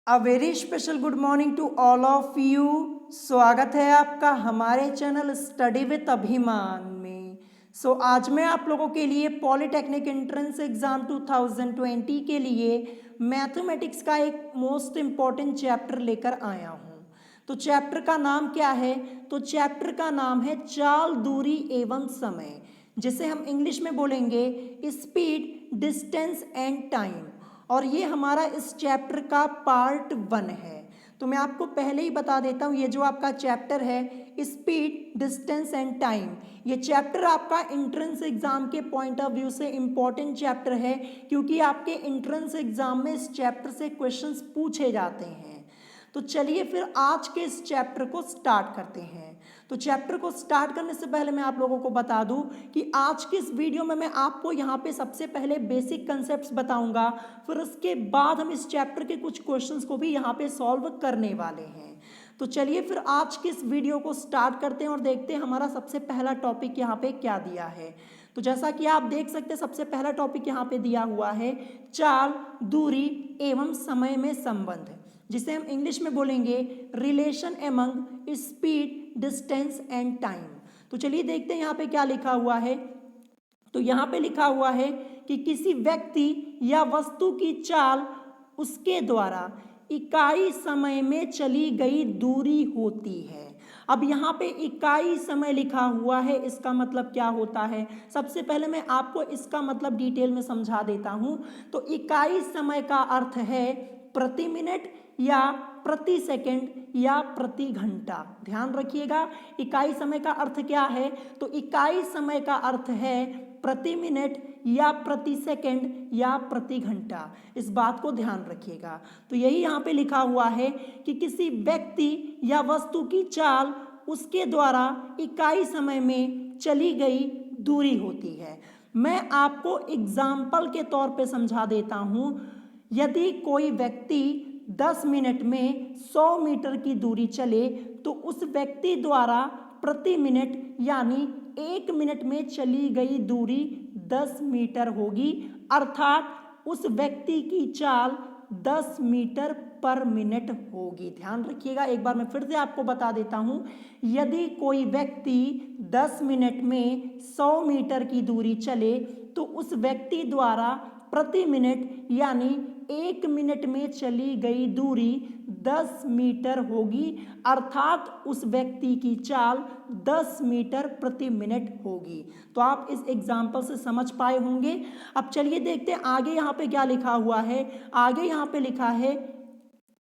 A very special good morning to all of you. स्वागत है आपका हमारे चैनल स्टडी विद अभिमान में। आज मैं आप लोगों के लिए पॉलिटेक्निक एंट्रेंस एग्जाम 2020 के लिए मैथमेटिक्स का एक मोस्ट इम्पॉर्टेंट चैप्टर लेकर आया हूँ। तो चैप्टर का नाम क्या है? तो चैप्टर का नाम है चाल, दूरी एवं समय, जिसे हम इंग्लिश में बोलेंगे स्पीड, डिस्टेंस एंड टाइम। और ये हमारा इस चैप्टर का पार्ट 1 है। तो मैं आपको पहले ही बता देता हूँ, ये जो आपका चैप्टर है स्पीड, डिस्टेंस एंड टाइम, ये चैप्टर आपका एंट्रेंस एग्जाम के पॉइंट ऑफ व्यू से इम्पॉर्टेंट चैप्टर है, क्योंकि आपके एंट्रेंस एग्जाम में इस चैप्टर से क्वेश्चंस पूछे जाते हैं। तो चलिए फिर आज के इस चैप्टर को स्टार्ट करते हैं। तो चैप्टर को स्टार्ट करने से पहले मैं आप लोगों को बता दूं कि आज की इस वीडियो में मैं आपको यहाँ पे सबसे पहले बेसिक कंसेप्ट्स बताऊंगा, फिर उसके बाद हम इस चैप्टर के कुछ क्वेश्चंस को भी यहाँ पे सॉल्व करने वाले हैं। तो चलिए फिर आज की इस वीडियो को स्टार्ट करते हैं और देखते हैं हमारा सबसे पहला टॉपिक यहाँ पे क्या दिया है। तो जैसा कि आप देख सकते हैं, सबसे पहला टॉपिक यहाँ पे दिया हुआ है चाल, दूरी एवं समय में संबंध, जिसे हम इंग्लिश में बोलेंगे relation among speed, distance and time. तो चलिए देखते हैं यहाँ पे क्या लिखा हुआ है। तो यहाँ पे लिखा हुआ है कि किसी व्यक्ति या वस्तु की चाल उसके द्वारा इकाई समय में चली गई दूरी होती है। अब यहाँ पे इकाई समय लिखा हुआ है, इसका मतलब क्या होता है? सबसे पहले मैं आपको इसका मतलब डिटेल में समझा देता हूँ। तो इकाई समय का अर्थ है प्रति मिनट या प्रति सेकंड या प्रति घंटा। ध्यान रखिएगा, इकाई समय का अर्थ क्या है? तो इकाई समय का अर्थ है प्रति मिनट या प्रति सेकंड या प्रति घंटा। इस बात को ध्यान रखिएगा। तो यही यहाँ पे लिखा हुआ है कि किसी व्यक्ति या वस्तु की चाल उसके द्वारा इकाई समय में चली गई दूरी होती है। मैं आपको एग्जाम्पल के तौर पे समझा देता हूँ। यदि कोई व्यक्ति 10 मिनट में 100 मीटर की दूरी चले तो उस व्यक्ति द्वारा प्रति मिनट यानी 1 मिनट में चली गई दूरी 10 मीटर होगी, अर्थात उस व्यक्ति की चाल 10 मीटर पर मिनट होगी। ध्यान रखिएगा, एक बार मैं फिर से आपको बता देता हूं। यदि कोई व्यक्ति 10 मिनट में 100 मीटर की दूरी चले तो उस व्यक्ति द्वारा प्रति मिनट यानी 1 मिनट में चली गई दूरी 10 मीटर होगी, अर्थात उस व्यक्ति की चाल 10 मीटर प्रति मिनट होगी। तो आप इस एग्जाम्पल से समझ पाए होंगे। अब चलिए देखते हैं आगे यहाँ पे क्या लिखा हुआ है। आगे यहाँ पे लिखा है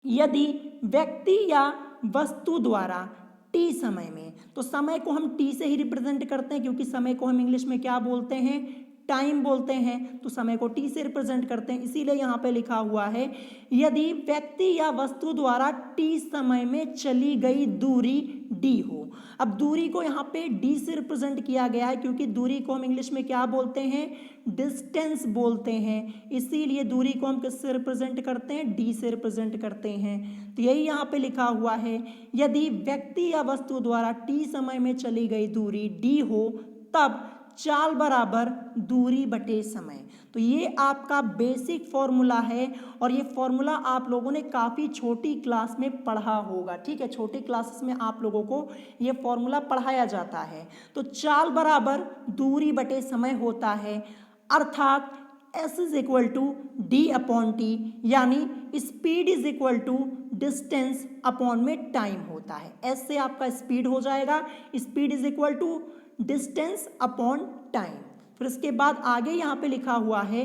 यदि व्यक्ति या वस्तु द्वारा टी समय में, तो समय को हम टी से ही रिप्रेजेंट करते हैं, क्योंकि समय को हम इंग्लिश में क्या बोलते हैं? टाइम बोलते हैं। तो समय को टी से रिप्रेजेंट करते हैं, इसीलिए यहाँ पे लिखा हुआ है यदि व्यक्ति या वस्तु द्वारा टी समय में चली गई दूरी डी हो। अब दूरी को यहाँ पे डी से रिप्रेजेंट किया गया है, क्योंकि दूरी को हम इंग्लिश में क्या बोलते हैं? डिस्टेंस बोलते हैं। इसीलिए दूरी को हम किससे रिप्रेजेंट करते हैं? डी से रिप्रेजेंट करते हैं। तो यही यहाँ पे लिखा हुआ है यदि व्यक्ति या वस्तु द्वारा टी समय में चली गई दूरी डी हो तब चाल बराबर दूरी बटे समय। तो ये आपका बेसिक फॉर्मूला है और ये फॉर्मूला आप लोगों ने काफ़ी छोटी क्लास में पढ़ा होगा। ठीक है, छोटी क्लासेस में आप लोगों को ये फॉर्मूला पढ़ाया जाता है। तो चाल बराबर दूरी बटे समय होता है, अर्थात S is equal to D upon T, यानी speed is equal to distance upon में टाइम होता है। S से आपका स्पीड हो जाएगा, speed is equal to distance upon time. फिर इसके बाद आगे यहाँ पे लिखा हुआ है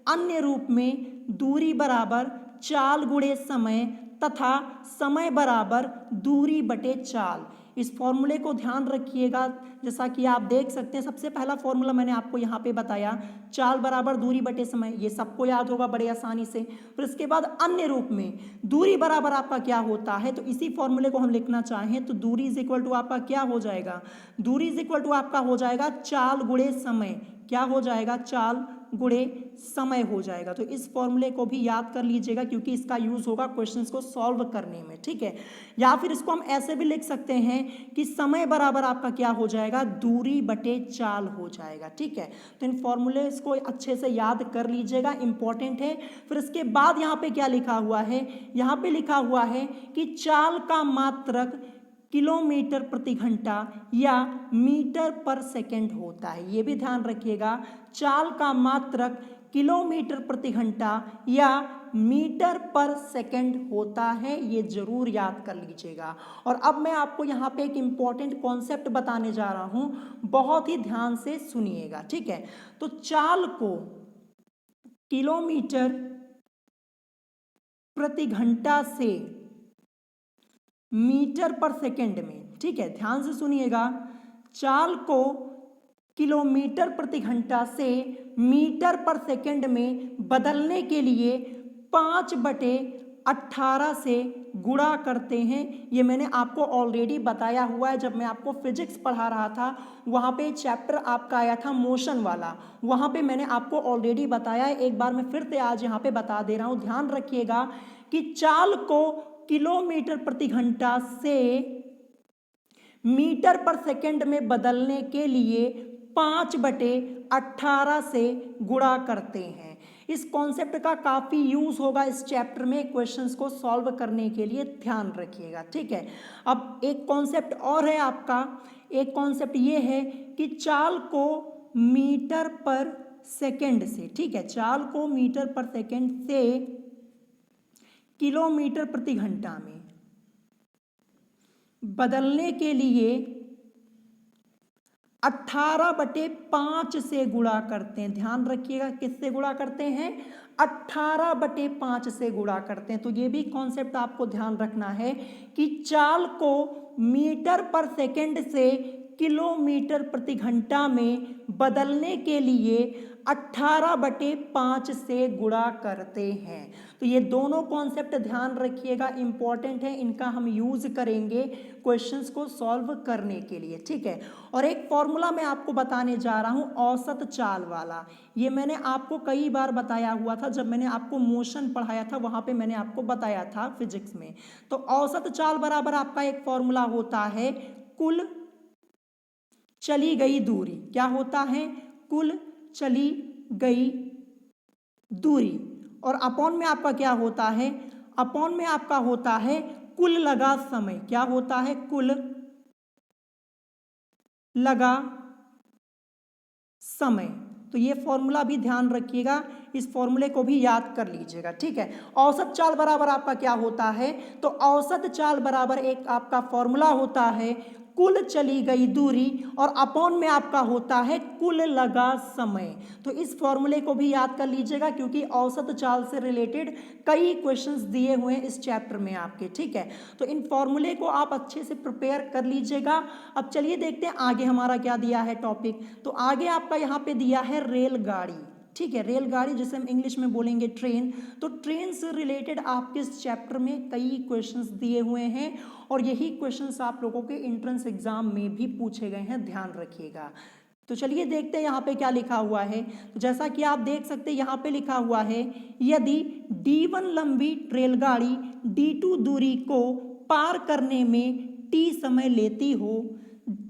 अन्य रूप में दूरी बराबर चाल गुणे समय तथा समय बराबर दूरी बटे चाल। इस फॉर्मूले को ध्यान रखिएगा। जैसा कि आप देख सकते हैं, सबसे पहला फॉर्मूला मैंने आपको यहाँ पे बताया, चाल बराबर दूरी बटे समय, ये सबको याद होगा बड़े आसानी से। फिर इसके बाद अन्य रूप में दूरी बराबर आपका क्या होता है? तो इसी फॉर्मूले को हम लिखना चाहें तो दूरी इज इक्वल टू आपका क्या हो जाएगा? दूरी इज इक्वल टू आपका हो जाएगा चाल गुणे समय। क्या हो जाएगा? चाल गुणे समय हो जाएगा। तो इस फॉर्मूले को भी याद कर लीजिएगा क्योंकि इसका यूज होगा क्वेश्चंस को सॉल्व करने में, ठीक है। या फिर इसको हम ऐसे भी लिख सकते हैं कि समय बराबर आपका क्या हो जाएगा, दूरी बटे चाल हो जाएगा, ठीक है। तो इन फॉर्मूले को अच्छे से याद कर लीजिएगा, इंपॉर्टेंट है। फिर इसके बाद यहाँ पे क्या लिखा हुआ है, यहाँ पे लिखा हुआ है कि चाल का मात्रक किलोमीटर प्रति घंटा या मीटर पर सेकंड होता है। ये भी ध्यान रखिएगा, चाल का मात्रक किलोमीटर प्रति घंटा या मीटर पर सेकंड होता है, ये जरूर याद कर लीजिएगा। और अब मैं आपको यहाँ पे एक इम्पॉर्टेंट कॉन्सेप्ट बताने जा रहा हूँ, बहुत ही ध्यान से सुनिएगा, ठीक है। तो चाल को किलोमीटर प्रति घंटा से मीटर पर सेकंड में, ठीक है, ध्यान से सुनिएगा, चाल को किलोमीटर प्रति घंटा से मीटर पर सेकंड में बदलने के लिए 5/18 से गुणा करते हैं। ये मैंने आपको ऑलरेडी बताया हुआ है, जब मैं आपको फिजिक्स पढ़ा रहा था वहाँ पे चैप्टर आपका आया था मोशन वाला, वहाँ पे मैंने आपको ऑलरेडी बताया है। एक बार मैं फिर से आज यहाँ पे बता दे रहा हूँ, ध्यान रखिएगा कि चाल को किलोमीटर प्रति घंटा से मीटर पर सेकंड में बदलने के लिए 5/18 से गुणा करते हैं। इस कॉन्सेप्ट का काफ़ी यूज होगा इस चैप्टर में क्वेश्चंस को सॉल्व करने के लिए, ध्यान रखिएगा, ठीक है। अब एक कॉन्सेप्ट और है आपका, एक कॉन्सेप्ट ये है कि चाल को मीटर पर सेकंड से, ठीक है, चाल को मीटर पर सेकंड से किलोमीटर प्रति घंटा में बदलने के लिए 18/5 से गुणा करते हैं। ध्यान रखिएगा, किससे गुणा करते हैं, 18/5 से गुणा करते हैं। तो ये भी कॉन्सेप्ट आपको ध्यान रखना है कि चाल को मीटर पर सेकंड से किलोमीटर प्रति घंटा में बदलने के लिए 18/5 से गुणा करते हैं। तो ये दोनों कॉन्सेप्ट ध्यान रखिएगा, इंपॉर्टेंट है, इनका हम यूज करेंगे क्वेश्चंस को सॉल्व करने के लिए, ठीक है। और एक फॉर्मूला मैं आपको बताने जा रहा हूँ औसत चाल वाला, ये मैंने आपको कई बार बताया हुआ था, जब मैंने आपको मोशन पढ़ाया था वहाँ पे मैंने आपको बताया था फिजिक्स में। तो औसत चाल बराबर आपका एक फॉर्मूला होता है कुल चली गई दूरी। क्या होता है, कुल चली गई दूरी। और अपॉन में आपका क्या होता है, अपॉन में आपका होता है कुल लगा समय। क्या होता है, कुल लगा समय। तो ये फॉर्मूला भी ध्यान रखिएगा, इस फॉर्मूले को भी याद कर लीजिएगा, ठीक है। औसत चाल बराबर आपका क्या होता है, तो औसत चाल बराबर एक आपका फॉर्मूला होता है कुल चली गई दूरी और अपॉन में आपका होता है कुल लगा समय। तो इस फॉर्मूले को भी याद कर लीजिएगा क्योंकि औसत चाल से रिलेटेड कई क्वेश्चंस दिए हुए हैं इस चैप्टर में आपके, ठीक है। तो इन फॉर्मूले को आप अच्छे से प्रिपेयर कर लीजिएगा। अब चलिए देखते हैं आगे हमारा क्या दिया है टॉपिक। तो आगे आपका यहाँ पे दिया है रेलगाड़ी, ठीक है, रेलगाड़ी जिसे हम इंग्लिश में बोलेंगे ट्रेन। तो ट्रेन से रिलेटेड आपके इस चैप्टर में कई क्वेश्चंस दिए हुए हैं और यही क्वेश्चंस आप लोगों के एंट्रेंस एग्जाम में भी पूछे गए हैं, ध्यान रखिएगा। तो चलिए देखते हैं यहाँ पे क्या लिखा हुआ है। तो जैसा कि आप देख सकते हैं यहाँ पे लिखा हुआ है, यदि D1 लंबी रेलगाड़ी D2 दूरी को पार करने में T समय लेती हो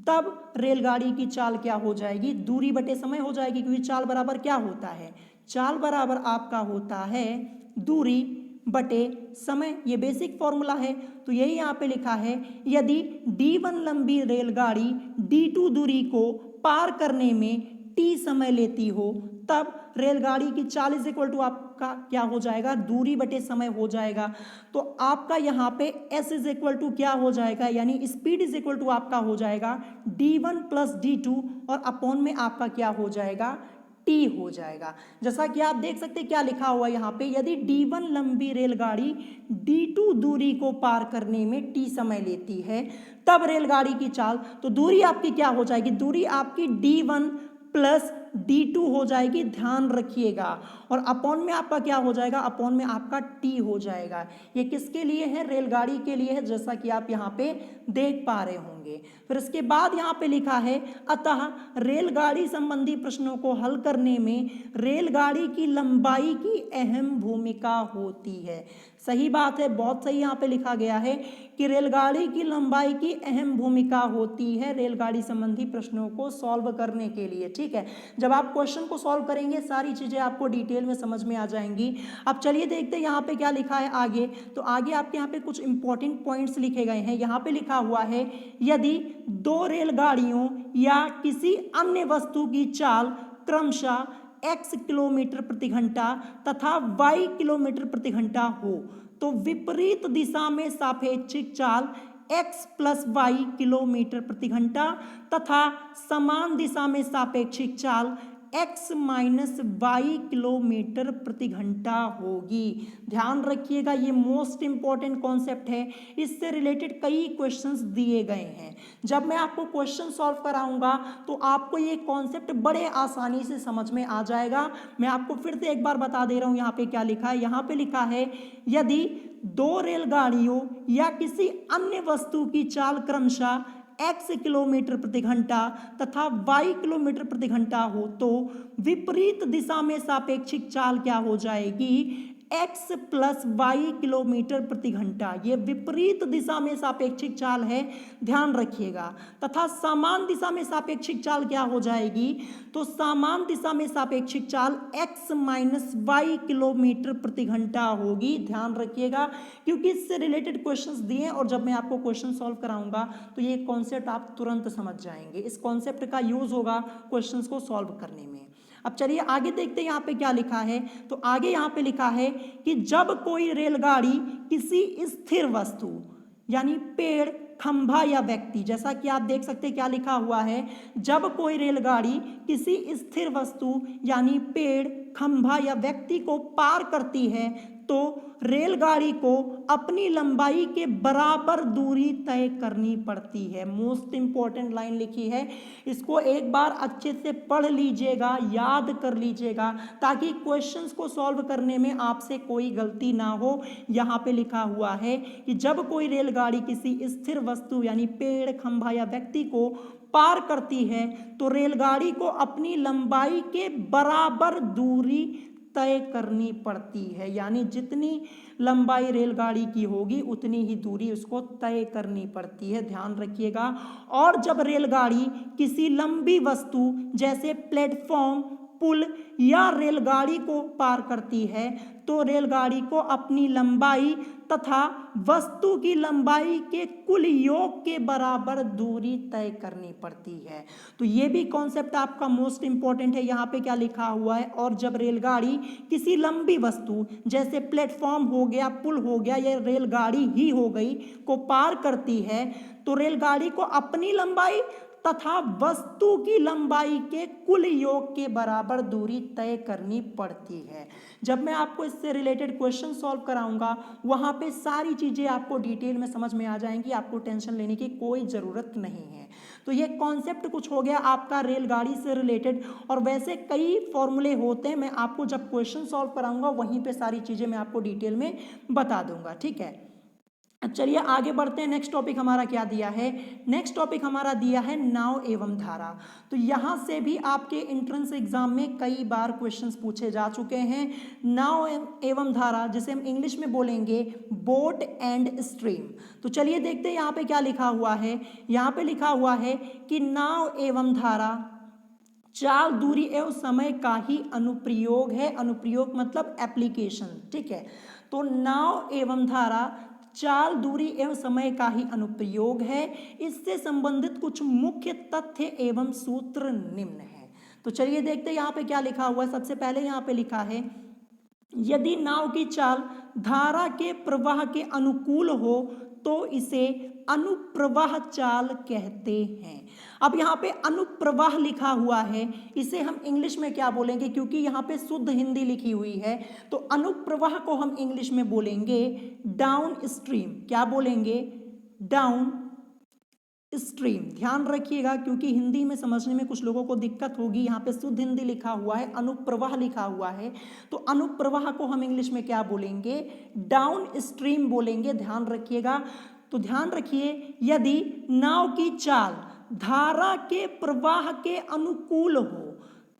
तब रेलगाड़ी की चाल क्या हो जाएगी, दूरी बटे समय हो जाएगी, क्योंकि चाल बराबर क्या होता है, चाल बराबर आपका होता है दूरी बटे समय। ये बेसिक फॉर्मूला है। तो यही यहाँ पे लिखा है, यदि D1 लंबी रेलगाड़ी D2 दूरी को पार करने में T समय लेती हो तब रेलगाड़ी की चाल इज इक्वल टू आपका क्या हो जाएगा, दूरी बटे समय हो जाएगा। तो आपका यहाँ पे S इज इक्वल टू क्या हो जाएगा, यानी स्पीड इज इक्वल टू आपका हो जाएगा D1 प्लस D2 और अपॉन में आपका क्या हो जाएगा, T हो जाएगा। जैसा कि आप देख सकते हैं क्या लिखा हुआ है यहाँ पे, यदि D1 लंबी रेलगाड़ी D2 दूरी को पार करने में T समय लेती है तब रेलगाड़ी की चाल, तो दूरी आपकी क्या हो जाएगी, दूरी आपकी D1 प्लस d2 हो जाएगी, ध्यान रखिएगा। और अपॉन में आपका क्या हो जाएगा, अपॉन में आपका t हो जाएगा। ये किसके लिए है, रेलगाड़ी के लिए है, जैसा कि आप यहाँ पे देख पा रहे होंगे। फिर इसके बाद यहाँ पे लिखा है, अतः रेलगाड़ी संबंधी प्रश्नों को हल करने में रेलगाड़ी की लंबाई की अहम भूमिका होती है। सही बात है, बहुत सही यहाँ पे लिखा गया है कि रेलगाड़ी की लंबाई की अहम भूमिका होती है रेलगाड़ी संबंधी प्रश्नों को सॉल्व करने के लिए। ठीक है, जब आप क्वेश्चन को सॉल्व करेंगे सारी चीजें आपको डिटेल में समझ में आ जाएंगी। अब चलिए देखते हैं यहाँ पे क्या लिखा है आगे। तो आगे आपके यहाँ पे कुछ इंपॉर्टेंट पॉइंट्स लिखे गए हैं। यहाँ पे लिखा हुआ है, यदि दो रेलगाड़ियों या किसी अन्य वस्तु की चाल क्रमशः x किलोमीटर प्रति घंटा तथा y किलोमीटर प्रति घंटा हो तो विपरीत दिशा में सापेक्षिक चाल x प्लस वाई किलोमीटर प्रति घंटा तथा समान दिशा में सापेक्षिक चाल x माइनस वाई किलोमीटर प्रति घंटा होगी। ध्यान रखिएगा, ये मोस्ट इंपॉर्टेंट कॉन्सेप्ट है, इससे रिलेटेड कई क्वेश्चंस दिए गए हैं। जब मैं आपको क्वेश्चन सॉल्व कराऊंगा तो आपको ये कॉन्सेप्ट बड़े आसानी से समझ में आ जाएगा। मैं आपको फिर से एक बार बता दे रहा हूं, यहाँ पे क्या लिखा है। यहाँ पे लिखा है, यदि दो रेलगाड़ियों या किसी अन्य वस्तु की चाल क्रमशः x किलोमीटर प्रति घंटा तथा y किलोमीटर प्रति घंटा हो तो विपरीत दिशा में सापेक्षिक चाल क्या हो जाएगी, x प्लस वाई किलोमीटर प्रति घंटा। ये विपरीत दिशा में सापेक्षिक चाल है, ध्यान रखिएगा। तथा समान दिशा में सापेक्षिक चाल क्या हो जाएगी, तो समान दिशा में सापेक्षिक चाल x माइनस वाई किलोमीटर प्रति घंटा होगी। ध्यान रखिएगा, क्योंकि इससे रिलेटेड क्वेश्चंस दिए और जब मैं आपको क्वेश्चन सॉल्व कराऊंगा तो ये कॉन्सेप्ट आप तुरंत समझ जाएंगे। इस कॉन्सेप्ट का यूज होगा क्वेश्चंस को सॉल्व करने में। अब चलिए आगे देखते हैं यहाँ पे क्या लिखा है। तो आगे यहाँ पे लिखा है कि जब कोई रेलगाड़ी किसी स्थिर वस्तु यानी पेड़, खंभा या व्यक्ति, जैसा कि आप देख सकते हैं क्या लिखा हुआ है, जब कोई रेलगाड़ी किसी स्थिर वस्तु यानी पेड़, खंभा या व्यक्ति को पार करती है तो रेलगाड़ी को अपनी लंबाई के बराबर दूरी तय करनी पड़ती है। मोस्ट इंपॉर्टेंट लाइन लिखी है, इसको एक बार अच्छे से पढ़ लीजिएगा, याद कर लीजिएगा, ताकि क्वेश्चंस को सॉल्व करने में आपसे कोई गलती ना हो। यहाँ पे लिखा हुआ है कि जब कोई रेलगाड़ी किसी स्थिर वस्तु यानी पेड़, खंभा या व्यक्ति को पार करती है तो रेलगाड़ी को अपनी लंबाई के बराबर दूरी तय करनी पड़ती है। यानी जितनी लंबाई रेलगाड़ी की होगी उतनी ही दूरी उसको तय करनी पड़ती है, ध्यान रखिएगा। और जब रेलगाड़ी किसी लंबी वस्तु जैसे प्लेटफॉर्म, पुल या रेलगाड़ी को पार करती है तो रेलगाड़ी को अपनी लंबाई तथा वस्तु की लंबाई के कुल योग के बराबर दूरी तय करनी पड़ती है। तो ये भी कॉन्सेप्ट आपका मोस्ट इंपॉर्टेंट है। यहाँ पे क्या लिखा हुआ है, और जब रेलगाड़ी किसी लंबी वस्तु जैसे प्लेटफॉर्म हो गया, पुल हो गया या रेलगाड़ी ही हो गई को पार करती है तो रेलगाड़ी को अपनी लंबाई तथा वस्तु की लंबाई के कुल योग के बराबर दूरी तय करनी पड़ती है। जब मैं आपको इससे रिलेटेड क्वेश्चन सॉल्व कराऊंगा वहां पे सारी चीजें आपको डिटेल में समझ में आ जाएंगी, आपको टेंशन लेने की कोई ज़रूरत नहीं है। तो ये कॉन्सेप्ट कुछ हो गया आपका रेलगाड़ी से रिलेटेड, और वैसे कई फॉर्मूले होते हैं, मैं आपको जब क्वेश्चन सॉल्व कराऊंगा वहीं पर सारी चीज़ें मैं आपको डिटेल में बता दूंगा। ठीक है, चलिए आगे बढ़ते हैं। नेक्स्ट टॉपिक हमारा क्या दिया है, नेक्स्ट टॉपिक हमारा दिया है नाव एवं धारा। तो यहाँ से भी आपके एंट्रेंस एग्जाम में कई बार क्वेश्चंस पूछे जा चुके हैं। नाव एवं धारा, जिसे हम इंग्लिश में बोलेंगे बोट एंड स्ट्रीम। तो चलिए देखते हैं यहाँ पे क्या लिखा हुआ है। यहाँ पे लिखा हुआ है कि नाव एवं धारा चाल, दूरी एवं समय का ही अनुप्रयोग है। अनुप्रयोग मतलब एप्लीकेशन। ठीक है, तो नाव एवं धारा चाल, दूरी एवं समय का ही अनुप्रयोग है। इससे संबंधित कुछ मुख्य तथ्य एवं सूत्र निम्न है। तो चलिए देखते हैं यहाँ पे क्या लिखा हुआ है। सबसे पहले यहाँ पे लिखा है, यदि नाव की चाल धारा के प्रवाह के अनुकूल हो तो इसे अनुप्रवाह चाल कहते हैं। अब यहाँ पे अनुप्रवाह लिखा हुआ है, इसे हम इंग्लिश में क्या बोलेंगे, क्योंकि यहाँ पे शुद्ध हिंदी लिखी हुई है तो अनुप्रवाह को हम इंग्लिश में बोलेंगे डाउन स्ट्रीम। क्या बोलेंगे, डाउन स्ट्रीम। ध्यान रखिएगा क्योंकि हिंदी में समझने में कुछ लोगों को दिक्कत होगी। यहाँ पे शुद्ध हिंदी लिखा हुआ है, अनुप्रवाह लिखा हुआ है, तो अनुप्रवाह को हम इंग्लिश में क्या बोलेंगे? डाउन स्ट्रीम बोलेंगे। ध्यान रखिएगा। तो ध्यान रखिए, यदि नाव की चाल धारा के प्रवाह के अनुकूल हो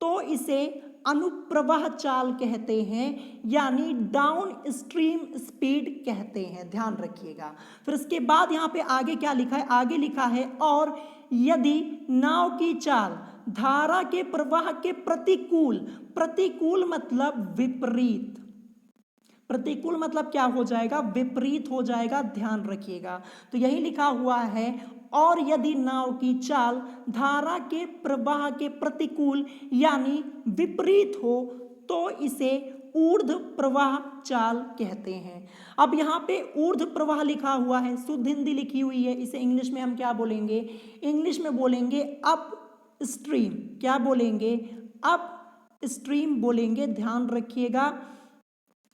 तो इसे अनुप्रवाह चाल कहते हैं, यानी डाउन स्ट्रीम स्पीड कहते हैं। ध्यान रखिएगा। फिर इसके बाद यहाँ पे आगे क्या लिखा है? आगे लिखा है और यदि नाव की चाल धारा के प्रवाह के प्रतिकूल, प्रतिकूल मतलब विपरीत, प्रतिकूल मतलब क्या हो जाएगा? विपरीत हो जाएगा। ध्यान रखिएगा। तो यही लिखा हुआ है, और यदि नाव की चाल धारा के प्रवाह के प्रतिकूल यानी विपरीत हो तो इसे ऊर्ध्व प्रवाह चाल कहते हैं। अब यहाँ पे ऊर्ध्व प्रवाह लिखा हुआ है, शुद्ध हिंदी लिखी हुई है, इसे इंग्लिश में हम क्या बोलेंगे? इंग्लिश में बोलेंगे अप स्ट्रीम। क्या बोलेंगे? अप स्ट्रीम बोलेंगे। ध्यान रखिएगा।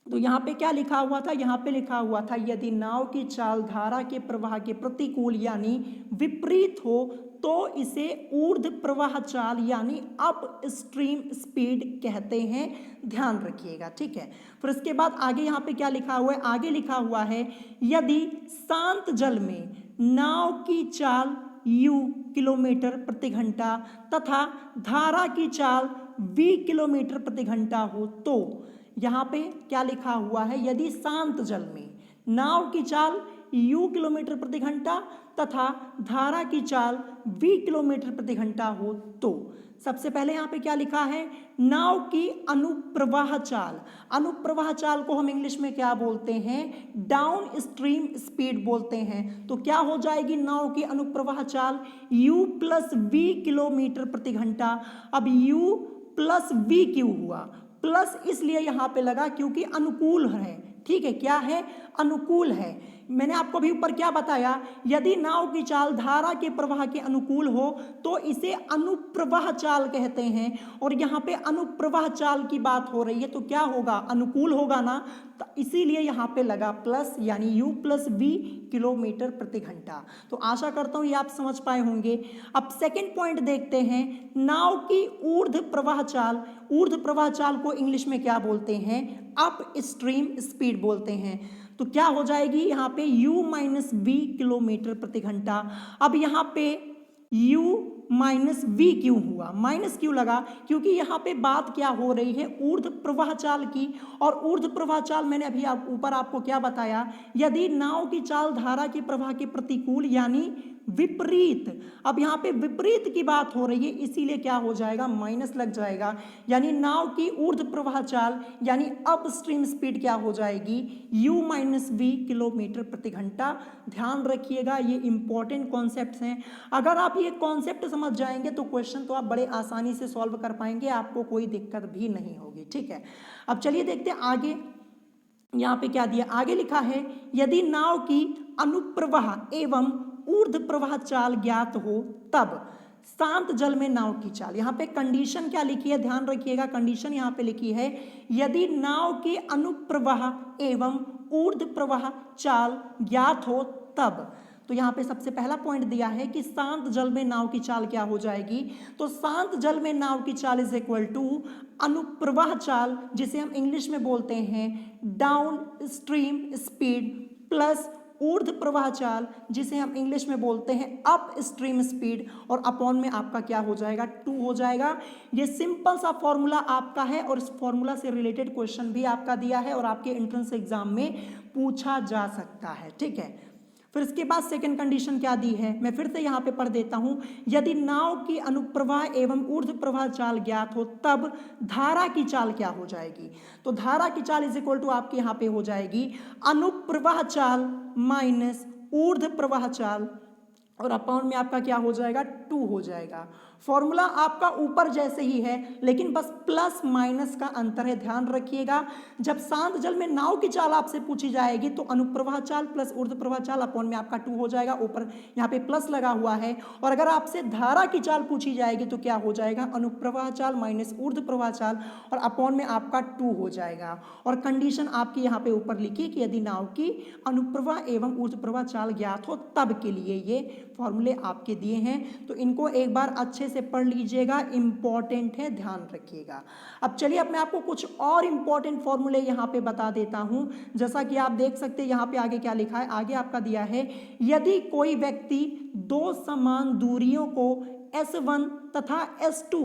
तो यहाँ पे क्या लिखा हुआ था? यहाँ पे लिखा हुआ था यदि नाव की चाल धारा के प्रवाह के प्रतिकूल यानी विपरीत हो तो इसे ऊर्ध्व प्रवाह चाल यानी अप स्ट्रीम स्पीड कहते हैं। ध्यान रखिएगा। ठीक है। फिर इसके बाद आगे यहाँ पे क्या लिखा हुआ है? आगे लिखा हुआ है यदि शांत जल में नाव की चाल u किलोमीटर प्रति घंटा तथा धारा की चाल v किलोमीटर प्रति घंटा हो तो, यहाँ पे क्या लिखा हुआ है? यदि शांत जल में नाव की चाल u किलोमीटर प्रति घंटा तथा धारा की चाल v किलोमीटर प्रति घंटा हो तो, सबसे पहले यहाँ पे क्या लिखा है? नाव की अनुप्रवाह चाल। अनुप्रवाह चाल को हम इंग्लिश में क्या बोलते हैं? डाउन स्ट्रीम स्पीड बोलते हैं। तो क्या हो जाएगी नाव की अनुप्रवाह चाल? u प्लस v किलोमीटर प्रति घंटा। अब u प्लस v क्यों हुआ? प्लस इसलिए यहाँ पे लगा क्योंकि अनुकूल है। ठीक है। क्या है? अनुकूल है। मैंने आपको अभी ऊपर क्या बताया? यदि नाव की चाल धारा के प्रवाह के अनुकूल हो तो इसे अनुप्रवाह चाल कहते हैं, और यहाँ पे अनुप्रवाह चाल की बात हो रही है तो क्या होगा? अनुकूल होगा ना, तो इसीलिए यहाँ पे लगा प्लस, यानी u प्लस v किलोमीटर प्रति घंटा। तो आशा करता हूँ ये आप समझ पाए होंगे। अब सेकेंड पॉइंट देखते हैं, नाव की ऊर्ध्व प्रवाह चाल। ऊर्ध्व प्रवाह चाल को इंग्लिश में क्या बोलते हैं? अप स्ट्रीम स्पीड बोलते हैं। तो क्या हो जाएगी यहाँ पे? u माइनस v किलोमीटर प्रति घंटा। अब यहाँ पे u माइनस v क्यों हुआ? माइनस क्यों लगा? क्योंकि यहाँ पे बात क्या हो रही है? ऊर्ध्व प्रवाह चाल की। और ऊर्ध्व प्रवाह चाल मैंने अभी ऊपर आपको क्या बताया? यदि नाव की चाल धारा के प्रवाह के प्रतिकूल यानी विपरीत। अब यहाँ पे विपरीत की बात हो रही है, इसीलिए क्या हो जाएगा? माइनस लग जाएगा। यानी नाव की ऊर्ध्व प्रवाह चाल यानी अप स्ट्रीम स्पीड क्या हो जाएगी? u माइनस v किलोमीटर प्रति घंटा। ध्यान रखिएगा, ये इंपॉर्टेंट कॉन्सेप्ट्स हैं। अगर आप ये कॉन्सेप्ट समझ जाएंगे तो क्वेश्चन तो आप बड़े आसानी से सॉल्व कर पाएंगे, आपको कोई दिक्कत भी नहीं होगी। ठीक है। अब चलिए देखते हैं आगे। यहाँ पे क्या दिया? आगे लिखा है यदि नाव की अनुप्रवाह एवं ऊर्ध्व प्रवाह चाल ज्ञात हो तब शांत जल में नाव की चाल। यहाँ पे कंडीशन क्या लिखी है? ध्यान रखिएगा। कंडीशन यहाँ पे लिखी है यदि नाव की अनुप्रवाह एवं ऊर्ध्व प्रवाह चाल ज्ञात हो तब। तो यहाँ पे सबसे पहला पॉइंट दिया है कि शांत जल में नाव की चाल क्या हो जाएगी? तो शांत जल में नाव की चाल इज इक्वल टू अनुप्रवाह चाल, जिसे हम इंग्लिश में बोलते हैं डाउन स्ट्रीम स्पीड, प्लस ऊर्ध्व प्रवाह चाल जिसे हम इंग्लिश में बोलते हैं अप स्ट्रीम स्पीड, और अपॉन में आपका क्या हो जाएगा? 2 हो जाएगा। ये सिंपल सा फॉर्मूला आपका है और इस फॉर्मूला से रिलेटेड क्वेश्चन भी आपका दिया है और आपके एंट्रेंस एग्जाम में पूछा जा सकता है। ठीक है। फिर इसके बाद सेकंड कंडीशन क्या दी है? मैं फिर से यहाँ पे पढ़ देता हूँ। यदि नाव की अनुप्रवाह एवं ऊर्ध्व प्रवाह चाल ज्ञात हो तब धारा की चाल क्या हो जाएगी? तो धारा की चाल इज इक्वल टू आपके यहाँ पे हो जाएगी अनुप्रवाह चाल माइनस ऊर्ध्व प्रवाह चाल, और अपॉन में आपका क्या हो जाएगा? 2 हो जाएगा। फॉर्मूला आपका ऊपर जैसे ही है, लेकिन बस प्लस माइनस का अंतर है। ध्यान रखिएगा, जब शांत जल में नाव की चाल आपसे पूछी जाएगी तो अनुप्रवाह चाल प्लस ऊर्ध्व प्रवाह चाल अपॉन में आपका 2 हो जाएगा, ऊपर यहाँ पे प्लस लगा हुआ है। और अगर आपसे धारा की चाल पूछी जाएगी तो क्या हो जाएगा? अनुप्रवाह चाल माइनस ऊर्ध्व प्रवाह चाल, और अपॉन में आपका 2 हो जाएगा। और कंडीशन आपकी यहाँ पे ऊपर लिखी कि यदि नाव की अनुप्रवाह एवं ऊर्ध्व प्रवाह चाल ज्ञात हो तब के लिए ये फॉर्मूले आपके दिए हैं, तो इनको एक बार अच्छे से पढ़ लीजिएगा, इंपॉर्टेंट है, ध्यान रखिएगा। अब चलिए अब मैं आपको कुछ और इंपॉर्टेंट फॉर्मूले यहाँ पे बता देता हूँ। जैसा कि आप देख सकते हैं यहाँ पे आगे क्या लिखा है, आगे आपका दिया है यदि कोई व्यक्ति दो समान दूरियों को S1 तथा S2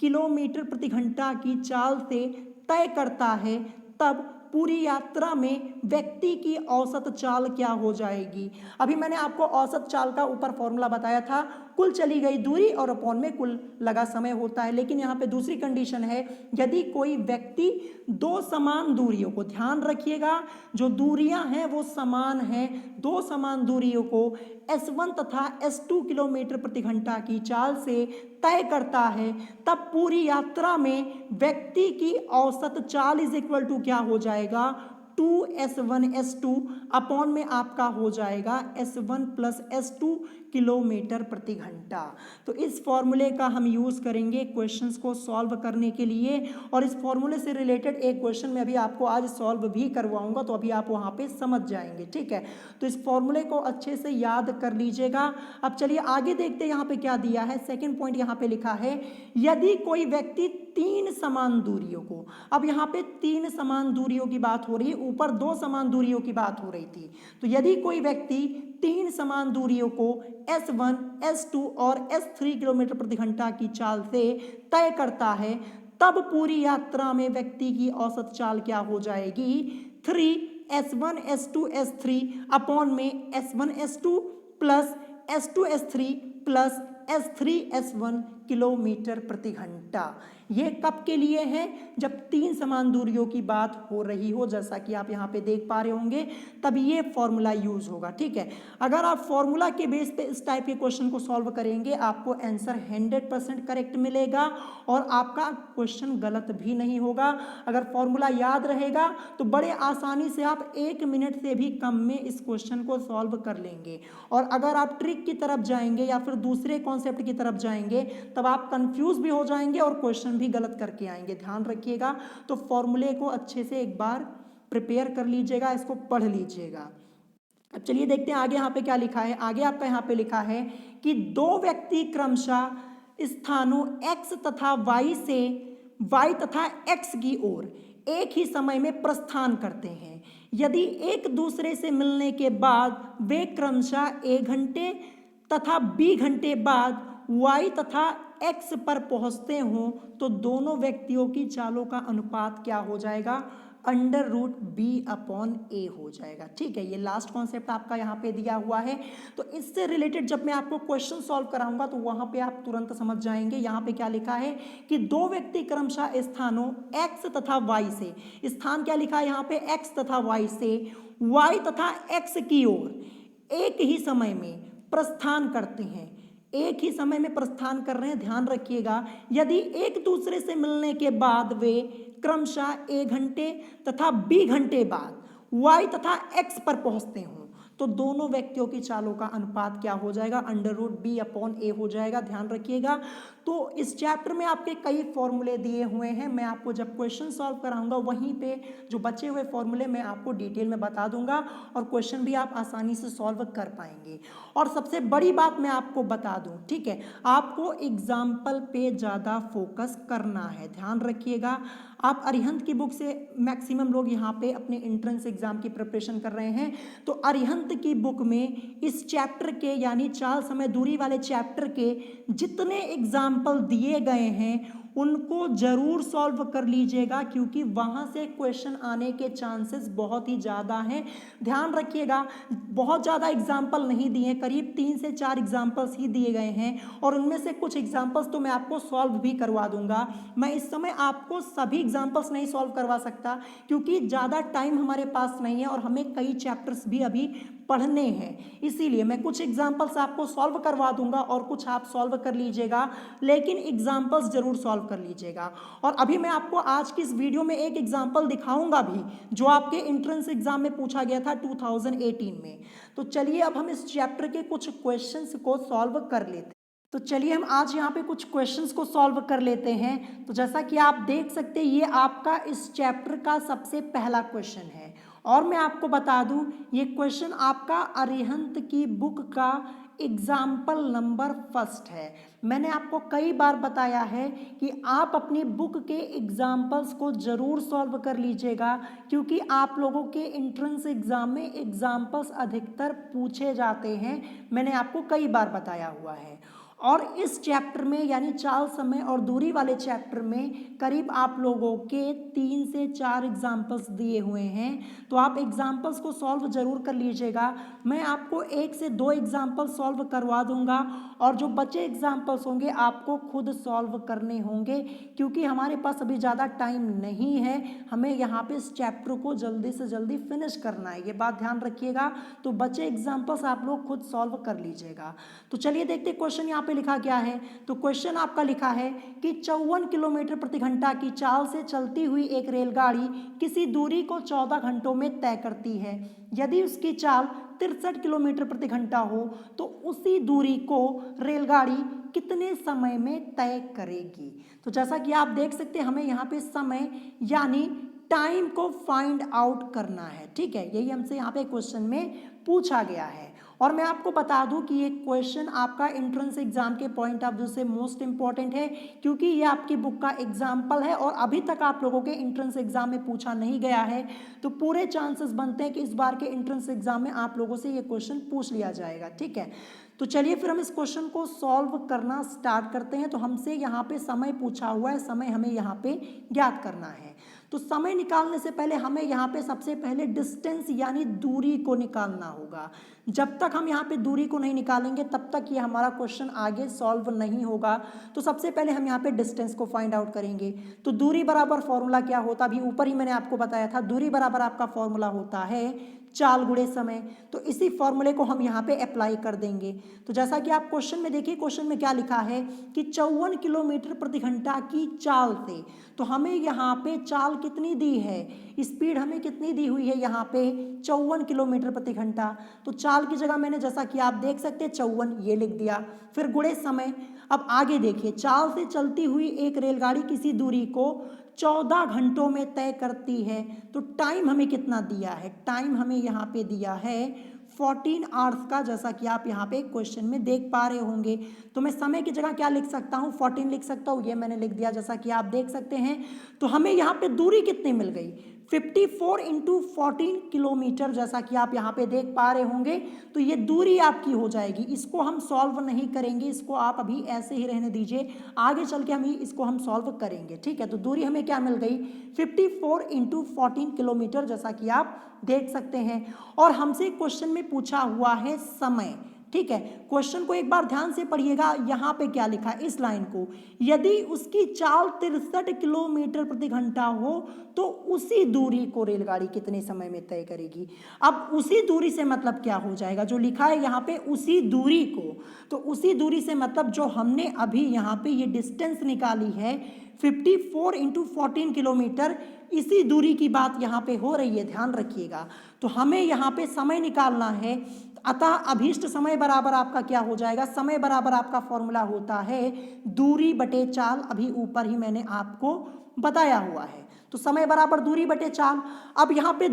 किलोमीटर प्रति घंटा की चाल से तय करता है, तब पूरी यात्रा में व्यक्ति की औसत चाल क्या हो जाएगी। अभी मैंने आपको औसत चाल का ऊपर फॉर्मूला बताया था, कुल चली गई दूरी और अपॉन में कुल लगा समय होता है। लेकिन यहाँ पे दूसरी कंडीशन है, यदि कोई व्यक्ति दो समान दूरियों को, ध्यान रखिएगा जो दूरियां हैं वो समान हैं, दो समान दूरियों को S1 तथा S2 किलोमीटर प्रति घंटा की चाल से तय करता है, तब पूरी यात्रा में व्यक्ति की औसत चाल इज इक्वल टू क्या हो जाएगा, 2S1 S2 अपॉन में आपका हो जाएगा S1 प्लस S2 किलोमीटर प्रति घंटा। तो इस फॉर्मूले का हम यूज़ करेंगे क्वेश्चंस को सॉल्व करने के लिए, और इस फॉर्मूले से रिलेटेड एक क्वेश्चन मैं अभी आपको आज सॉल्व भी करवाऊंगा, तो अभी आप वहाँ पे समझ जाएंगे, ठीक है। तो इस फॉर्मूले को अच्छे से याद कर लीजिएगा। अब चलिए आगे देखते हैं यहाँ पे क्या दिया है। सेकेंड पॉइंट यहाँ पे लिखा है यदि कोई व्यक्ति तीन समान दूरियों को, अब यहाँ पे तीन समान दूरियों की बात हो रही है, ऊपर दो समान दूरियों की बात हो रही थी, तो यदि कोई व्यक्ति तीन समान दूरियों को S1, S2 और S3 किलोमीटर प्रति घंटा की चाल से तय करता है, तब पूरी यात्रा में व्यक्ति की औसत चाल क्या हो जाएगी, 3S1 S2 S3 अपॉन में S1 S2 plus S2 S3 plus S3 S1 kilometre प्रति घंटा। ये कब के लिए है, जब तीन समान दूरियों की बात हो रही हो, जैसा कि आप यहाँ पे देख पा रहे होंगे, तब ये फॉर्मूला यूज होगा, ठीक है। अगर आप फॉर्मूला के बेस पे इस टाइप के क्वेश्चन को सॉल्व करेंगे, आपको आंसर 100% करेक्ट मिलेगा और आपका क्वेश्चन गलत भी नहीं होगा। अगर फॉर्मूला याद रहेगा तो बड़े आसानी से आप 1 मिनट से भी कम में इस क्वेश्चन को सॉल्व कर लेंगे, और अगर आप ट्रिक की तरफ जाएंगे या फिर दूसरे कॉन्सेप्ट की तरफ जाएंगे, तब आप कंफ्यूज भी हो जाएंगे और क्वेश्चन भी गलत करके आएंगे, ध्यान रखिएगा। तो फॉर्मूले को अच्छे से एक बार प्रिपेयर कर लीजिएगा, इसको पढ़ लीजिएगा। अब चलिए देखते हैं आगे यहाँ पे क्या लिखा है। आगे आपका यहाँ पे लिखा है कि दो व्यक्ति क्रमशः स्थानों x तथा y से y तथा x की ओर एक ही समय में प्रस्थान करते हैं। यदि एक दूसरे से मिलने के बाद वे क्रमशः a घंटे तथा b घंटे बाद y तथा x पर पहुंचते हों, तो दोनों व्यक्तियों की चालों का अनुपात क्या हो जाएगा, √b/a हो जाएगा, ठीक है। ये लास्ट कॉन्सेप्ट आपका यहाँ पे दिया हुआ है। तो इससे रिलेटेड जब मैं आपको क्वेश्चन सॉल्व कराऊंगा तो वहाँ पे आप तुरंत समझ जाएंगे। यहाँ पे क्या लिखा है कि दो व्यक्ति क्रमशः स्थानों x तथा y से, स्थान क्या लिखा है यहाँ पे, x तथा y से y तथा x की ओर एक ही समय में प्रस्थान करते हैं, एक ही समय में प्रस्थान कर रहे हैं, ध्यान रखिएगा। यदि एक दूसरे से मिलने के बाद वे क्रमशः a घंटे तथा b घंटे बाद y तथा x पर पहुंचते हों, तो दोनों व्यक्तियों की चालों का अनुपात क्या हो जाएगा, √b/a हो जाएगा, ध्यान रखिएगा। तो इस चैप्टर में आपके कई फॉर्मूले दिए हुए हैं, मैं आपको जब क्वेश्चन सॉल्व कराऊंगा वहीं पे जो बचे हुए फॉर्मूले मैं आपको डिटेल में बता दूंगा और क्वेश्चन भी आप आसानी से सॉल्व कर पाएंगे। और सबसे बड़ी बात मैं आपको बता दूं, ठीक है, आपको एग्जाम्पल पे ज़्यादा फोकस करना है, ध्यान रखिएगा। आप अरिहंत की बुक से मैक्सिमम लोग यहाँ पे अपने एंट्रेंस एग्जाम की प्रिपरेशन कर रहे हैं, तो अरिहंत की बुक में इस चैप्टर के यानी चाल समय दूरी वाले चैप्टर के जितने एग्जाम्पल दिए गए हैं उनको जरूर सॉल्व कर लीजिएगा, क्योंकि वहाँ से क्वेश्चन आने के चांसेस बहुत ही ज़्यादा हैं। ध्यान रखिएगा, बहुत ज़्यादा एग्जाम्पल नहीं दिए, करीब 3 से 4 एग्जाम्पल्स ही दिए गए हैं, और उनमें से कुछ एग्जाम्पल्स तो मैं आपको सॉल्व भी करवा दूंगा। मैं इस समय आपको सभी एग्जाम्पल्स नहीं सॉल्व करवा सकता, क्योंकि ज़्यादा टाइम हमारे पास नहीं है और हमें कई चैप्टर्स भी अभी पढ़ने हैं, इसीलिए मैं कुछ एग्जाम्पल्स आपको सॉल्व करवा दूंगा और कुछ आप सॉल्व कर लीजिएगा, लेकिन एग्जाम्पल्स जरूर सॉल्व कर लीजिएगा। और अभी मैं आपको आज की इस वीडियो में एक एग्जाम्पल दिखाऊंगा भी जो आपके एंट्रेंस एग्जाम में पूछा गया था 2018 में। तो चलिए अब हम इस चैप्टर के कुछ क्वेश्चंस को सॉल्व कर लेते हैं। तो चलिए हम आज यहाँ पे कुछ क्वेश्चंस को सॉल्व कर लेते हैं। तो जैसा कि आप देख सकते हैं ये आपका इस चैप्टर का सबसे पहला क्वेश्चन है, और मैं आपको बता दूं ये क्वेश्चन आपका अरिहंत की बुक का एग्जाम्पल नंबर फर्स्ट है। मैंने आपको कई बार बताया है कि आप अपनी बुक के एग्जाम्पल्स को ज़रूर सॉल्व कर लीजिएगा, क्योंकि आप लोगों के एंट्रेंस एग्जाम में एग्जाम्पल्स अधिकतर पूछे जाते हैं। मैंने आपको कई बार बताया हुआ है। और इस चैप्टर में यानी चाल, समय और दूरी वाले चैप्टर में करीब आप लोगों के 3 से 4 एग्जाम्पल्स दिए हुए हैं, तो आप एग्जाम्पल्स को सॉल्व जरूर कर लीजिएगा। मैं आपको 1 से 2 एग्जाम्पल सॉल्व करवा दूंगा और जो बचे एग्जाम्पल्स होंगे आपको खुद सॉल्व करने होंगे, क्योंकि हमारे पास अभी ज़्यादा टाइम नहीं है। हमें यहाँ पे इस चैप्टर को जल्दी से जल्दी फिनिश करना है, ये बात ध्यान रखिएगा। तो बचे एग्जाम्पल्स आप लोग खुद सॉल्व कर लीजिएगा। तो चलिए देखते क्वेश्चन यहाँ पे लिखा क्या है। तो क्वेश्चन आपका लिखा है कि 54 किलोमीटर प्रति घंटा की चाल से चलती हुई एक रेलगाड़ी किसी दूरी को 14 घंटों में तय करती है। यदि उसकी चाल 63 किलोमीटर प्रति घंटा हो तो उसी दूरी को रेलगाड़ी कितने समय में तय करेगी। तो जैसा कि आप देख सकते हैं, हमें यहाँ पे समय यानी टाइम को फाइंड आउट करना है। ठीक है, यही हमसे यहाँ पे क्वेश्चन में पूछा गया है। और मैं आपको बता दूं कि ये क्वेश्चन आपका एंट्रेंस एग्जाम के पॉइंट ऑफ व्यू से मोस्ट इंपॉर्टेंट है, क्योंकि ये आपकी बुक का एग्जाम्पल है और अभी तक आप लोगों के एंट्रेंस एग्जाम में पूछा नहीं गया है। तो पूरे चांसेस बनते हैं कि इस बार के एंट्रेंस एग्जाम में आप लोगों से ये क्वेश्चन पूछ लिया जाएगा। ठीक है, तो चलिए फिर हम इस क्वेश्चन को सॉल्व करना स्टार्ट करते हैं। तो हमसे यहाँ पे समय पूछा हुआ है, समय हमें यहाँ पे ज्ञात करना है। तो समय निकालने से पहले हमें यहाँ पे सबसे पहले डिस्टेंस यानी दूरी को निकालना होगा। जब तक हम यहाँ पे दूरी को नहीं निकालेंगे तब तक ये हमारा क्वेश्चन आगे सॉल्व नहीं होगा। तो सबसे पहले हम यहाँ पे डिस्टेंस को फाइंड आउट करेंगे। तो दूरी बराबर फॉर्मूला क्या होता, अभी ऊपर ही मैंने आपको बताया था, दूरी बराबर आपका फॉर्मूला होता है चाल गुणे समय। तो इसी फॉर्मूले को हम यहाँ पे अप्लाई कर देंगे। तो जैसा कि आप क्वेश्चन में देखिए, क्वेश्चन में क्या लिखा है कि 54 किलोमीटर प्रति घंटा की चाल से, तो हमें यहाँ पे चाल कितनी दी है, स्पीड हमें कितनी दी हुई है यहाँ पे 54 किलोमीटर प्रति घंटा। तो चाल की जगह मैंने जैसा कि आप देख सकते हैं 54 ये लिख दिया, फिर गुणे समय। अब आगे देखिए, चाल से चलती हुई एक रेलगाड़ी किसी दूरी को 14 घंटों में तय करती है। तो टाइम हमें कितना दिया है, टाइम हमें यहाँ पे दिया है 14 आवर्स का, जैसा कि आप यहाँ पे क्वेश्चन में देख पा रहे होंगे। तो मैं समय की जगह क्या लिख सकता हूँ, 14 लिख सकता हूँ, ये मैंने लिख दिया जैसा कि आप देख सकते हैं। तो हमें यहाँ पे दूरी कितनी मिल गई, 54 इंटू 14 किलोमीटर, जैसा कि आप यहाँ पे देख पा रहे होंगे। तो ये दूरी आपकी हो जाएगी। इसको हम सॉल्व नहीं करेंगे, इसको आप अभी ऐसे ही रहने दीजिए, आगे चल के इसको हम सॉल्व करेंगे। ठीक है, तो दूरी हमें क्या मिल गई 54 इंटू 14 किलोमीटर, जैसा कि आप देख सकते हैं। और हमसे क्वेश्चन में पूछा हुआ है समय। ठीक है, क्वेश्चन को एक बार ध्यान से पढ़िएगा, यहाँ पे क्या लिखा है इस लाइन को, यदि उसकी चाल 63 किलोमीटर प्रति घंटा हो तो उसी दूरी को रेलगाड़ी कितने समय में तय करेगी। अब उसी दूरी से मतलब क्या हो जाएगा, जो लिखा है यहाँ पे उसी दूरी को, तो उसी दूरी से मतलब जो हमने अभी यहाँ पे ये डिस्टेंस निकाली है 54 इंटू 14 किलोमीटर, इसी दूरी की बात यहाँ पे हो रही है, ध्यान रखिएगा। तो हमें यहाँ पे समय निकालना है, अतः अभीष्ट समय बराबर आपका क्या हो जाएगा, समय बराबर आपका फॉर्मूला होता है दूरी बटे चाल, अभी ऊपर ही मैंने आपको बताया हुआ है। तो समय बराबर दूरी बटे चाल। अब यहाँ पे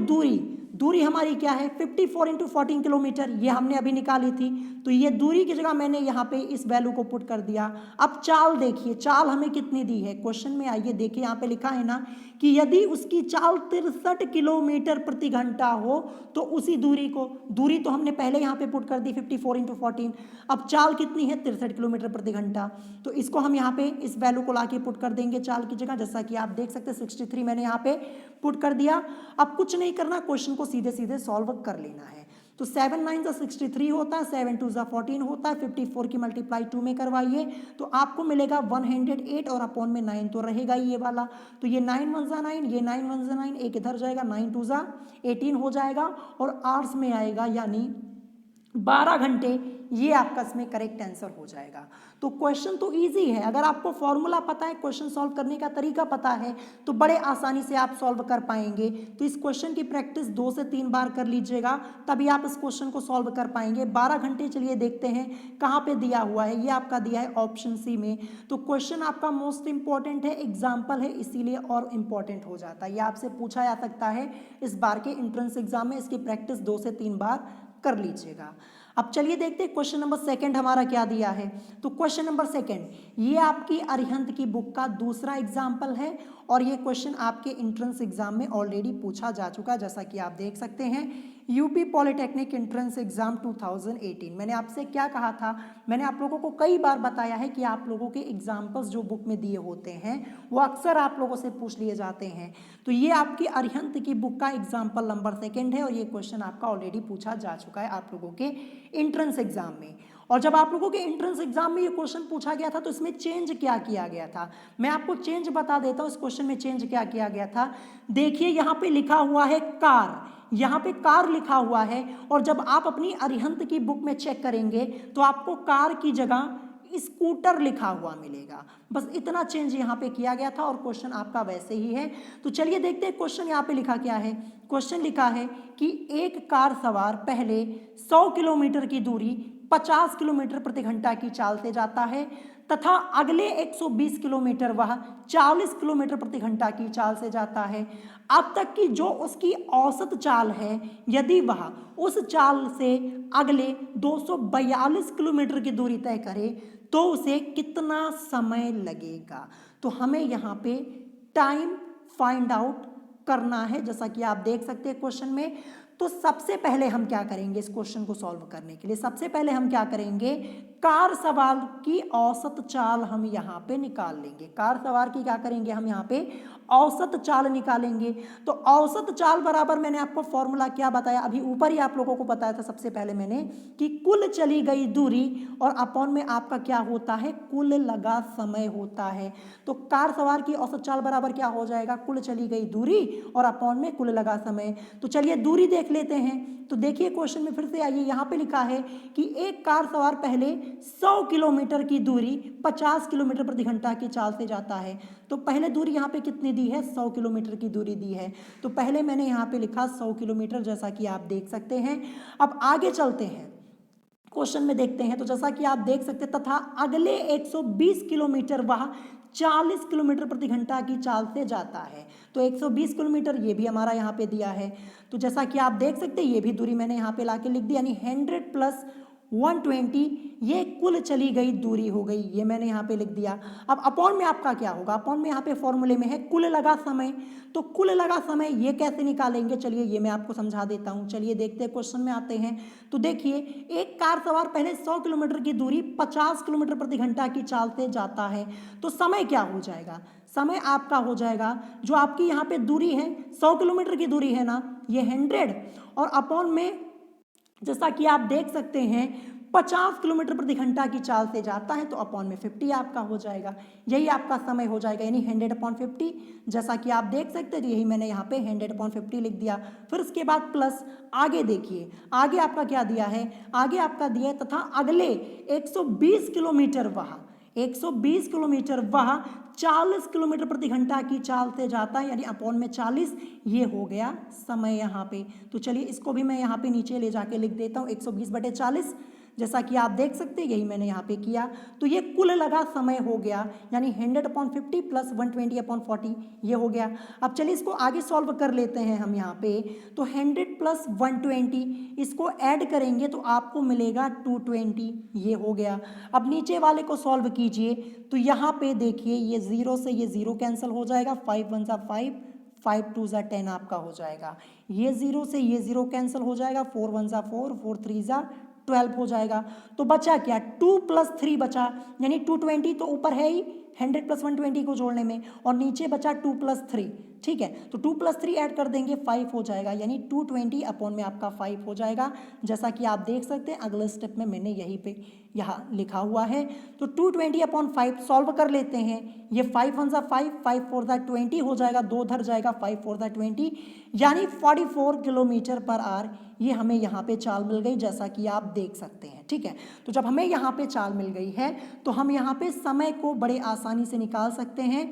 दूरी हमारी क्या है 54 इंटू 14 किलोमीटर, ये हमने अभी निकाली थी। तो ये दूरी की जगह मैंने यहाँ पे इस वैल्यू को पुट कर दिया। अब चाल देखिए, चाल हमें कितनी दी है क्वेश्चन में, आइए देखिए, यहाँ पे लिखा है ना कि यदि उसकी चाल 63 किलोमीटर प्रति घंटा हो तो उसी दूरी को, दूरी तो हमने पहले यहाँ पे पुट कर दी 54 इंटू 14, अब चाल कितनी है 63 किलोमीटर प्रति घंटा। तो इसको हम यहाँ पे इस वैल्यू को लाके पुट कर देंगे चाल की जगह, जैसा कि आप देख सकते हैं 63 मैंने यहाँ पे पुट कर दिया। अब कुछ नहीं करना, क्वेश्चन को सीधे सीधे सॉल्व कर लेना है। तो 7 9 63 होता है, 7 2 14 होता है, 54 की मल्टीप्लाई 2 में करवाइए तो आपको मिलेगा 108 और अपॉन में 9 तो रहेगा ही ये वाला। तो ये 9 1 9, ये 9 1 9, एक इधर जाएगा, 9 2 18 हो जाएगा और आर्स में आएगा यानी 12 घंटे, ये आपका इसमें करेक्ट आंसर हो जाएगा। तो क्वेश्चन तो इजी है, अगर आपको फॉर्मूला पता है, क्वेश्चन सॉल्व करने का तरीका पता है, तो बड़े आसानी से आप सॉल्व कर पाएंगे। तो इस क्वेश्चन की प्रैक्टिस 2 से 3 बार कर लीजिएगा, तभी आप इस क्वेश्चन को सॉल्व कर पाएंगे। 12 घंटे, चलिए देखते हैं कहाँ पे दिया हुआ है। ये आपका दिया है ऑप्शन सी में। तो क्वेश्चन आपका मोस्ट इंपॉर्टेंट है, एग्जाम्पल है, इसीलिए और इंपॉर्टेंट हो जाता है। ये आपसे पूछा जा सकता है इस बार के एंट्रेंस एग्जाम में, इसकी प्रैक्टिस 2 से 3 बार कर लीजिएगा। अब चलिए देखते हैं क्वेश्चन नंबर सेकंड हमारा क्या दिया है। तो क्वेश्चन नंबर सेकंड, ये आपकी अरिहंत की बुक का दूसरा एग्जाम्पल है और ये क्वेश्चन आपके एंट्रेंस एग्जाम में ऑलरेडी पूछा जा चुका है, जैसा कि आप देख सकते हैं। यूपी पॉलिटेक्निक एंट्रेंस एग्जाम 2018, मैंने आपसे क्या कहा था, मैंने आप लोगों को कई बार बताया है कि आप लोगों के एग्जाम्पल्स जो बुक में दिए होते हैं वो अक्सर आप लोगों से पूछ लिए जाते हैं। तो ये आपकी अरिहंत की बुक का एग्जाम्पल नंबर सेकंड है और ये क्वेश्चन आपका ऑलरेडी पूछा जा चुका है आप लोगों के एंट्रेंस एग्जाम में। और जब आप लोगों के एंट्रेंस एग्जाम में ये क्वेश्चन पूछा गया था तो इसमें चेंज क्या किया गया था, मैं आपको चेंज बता देता हूँ। इस क्वेश्चन में चेंज क्या किया गया था, देखिए यहाँ पे लिखा हुआ है कार, यहाँ पे कार लिखा हुआ है, और जब आप अपनी अरिहंत की बुक में चेक करेंगे तो आपको कार की जगह स्कूटर लिखा हुआ मिलेगा। बस इतना चेंज यहाँ पे किया गया था और क्वेश्चन आपका वैसे ही है। तो चलिए देखते हैं क्वेश्चन यहाँ पे लिखा क्या है। क्वेश्चन लिखा है कि एक कार सवार पहले 100 किलोमीटर की दूरी 50 किलोमीटर प्रति घंटा की चाल से जाता है तथा अगले 120 किलोमीटर वह 40 किलोमीटर प्रति घंटा की चाल से जाता है। अब तक की जो उसकी औसत चाल है, यदि वह उस चाल से अगले 242 किलोमीटर की दूरी तय करे तो उसे कितना समय लगेगा। तो हमें यहाँ पे टाइम फाइंड आउट करना है, जैसा कि आप देख सकते हैं क्वेश्चन में। तो सबसे पहले हम क्या करेंगे, इस क्वेश्चन को सॉल्व करने के लिए सबसे पहले हम क्या करेंगे, कार सवार की औसत चाल हम यहाँ पे निकाल लेंगे। कार सवार की क्या करेंगे, हम यहाँ पे औसत चाल निकालेंगे। तो औसत चाल बराबर मैंने आपको फॉर्मूला क्या बताया, अभी ऊपर ही आप लोगों को बताया था सबसे पहले मैंने, कि कुल चली गई दूरी और अपॉन में आपका क्या होता है, कुल लगा समय होता है। तो कार सवार की औसत चाल बराबर क्या हो जाएगा, कुल चली गई दूरी और अपॉन में कुल लगा समय। तो चलिए दूरी देख लेते हैं। तो देखिए क्वेश्चन में फिर से आइए, यहाँ पे लिखा है कि एक कार सवार पहले 100 किलोमीटर की दूरी 50 किलोमीटर प्रति घंटा की चाल से जाता है। तो पहले दूरी यहाँ पे कितनी दी है, 100 किलोमीटर की दूरी दी है। तो पहले मैंने यहाँ पे लिखा 100 किलोमीटर, जैसा कि आप देख सकते हैं। अब आगे चलते हैं, क्वेश्चन में देखते हैं। तो जैसा कि आप देख सकते हैं, तथा अगले 120 किलोमीटर वह 40 किलोमीटर प्रति घंटा की चाल से जाता है। तो 120 किलोमीटर ये भी हमारा यहाँ पे दिया है। तो जैसा कि आप देख सकते हैं, ये भी दूरी मैंने यहाँ पे लाके लिख दी, यानी 100 प्लस 120, ये कुल चली गई दूरी हो गई, ये मैंने यहाँ पे लिख दिया। अब अपॉन में आपका क्या होगा, अपॉन में यहाँ पे फॉर्मूले में है कुल लगा समय। तो कुल लगा समय ये कैसे निकालेंगे, चलिए ये मैं आपको समझा देता हूँ। चलिए देखते हैं, क्वेश्चन में आते हैं। तो देखिए, एक कार सवार पहले 100 किलोमीटर की दूरी 50 किलोमीटर प्रति घंटा की चाल से जाता है। तो समय क्या हो जाएगा, समय आपका हो जाएगा, जो आपकी यहाँ पे दूरी है 100 किलोमीटर की दूरी है ना, ये 100 और अपॉन में जैसा कि आप देख सकते हैं 50 किलोमीटर प्रति घंटा की चाल से जाता है, तो अपॉन में 50 आपका हो जाएगा, यही आपका समय हो जाएगा, यानी 100/50। जैसा कि आप देख सकते हैं, यही मैंने यहाँ पे 100/50 लिख दिया। फिर उसके बाद प्लस आगे देखिए, आगे आपका क्या दिया है, आगे आपका दिया है तथा अगले 120 किलोमीटर वह 120 किलोमीटर वह 40 किलोमीटर प्रति घंटा की चाल से जाता है, यानी अपॉन में 40, ये हो गया समय यहाँ पे। तो चलिए इसको भी मैं यहाँ पे नीचे ले जाके लिख देता हूँ, 120/40, जैसा कि आप देख सकते हैं, यही मैंने यहाँ पे किया। तो ये कुल लगा समय हो गया, यानी 100/50 प्लस 120/40, ये हो गया। अब चलिए इसको आगे सॉल्व कर लेते हैं हम यहाँ पे। तो 100 प्लस 120, इसको ऐड करेंगे तो आपको मिलेगा 220, ये हो गया। अब नीचे वाले को सॉल्व कीजिए, तो यहाँ पे देखिए, ये 0 से ये 0 कैंसिल हो जाएगा, 5 1 5, 5 2 10 आपका हो जाएगा। ये 0 से ये 0 कैंसिल हो जाएगा, 4 1 4, 4 3 12 हो जाएगा। तो बचा क्या, 2 + 3 बचा, यानी 220 तो ऊपर है ही, 100 + 120 को जोड़ने में, और नीचे बचा 2 + 3, ठीक है। तो 2 + 3 ऐड कर देंगे 5 हो जाएगा, यानी 220 अपॉन में आपका 5 हो जाएगा, जैसा कि आप देख सकते हैं अगले स्टेप में मैंने यहीं पे यहाँ लिखा हुआ है। तो 220 अपॉन 5 सॉल्व कर लेते हैं, ये 5 × 5, 5 × 4 = 20 हो जाएगा, 2 धर जाएगा, 5 × 4 = 20, यानी 44 km/h ये हमें यहाँ पे चाल मिल गई, जैसा कि आप देख सकते हैं, ठीक है। तो जब हमें यहाँ पे चाल मिल गई है तो हम यहाँ पे समय को बड़े आसानी से निकाल सकते हैं।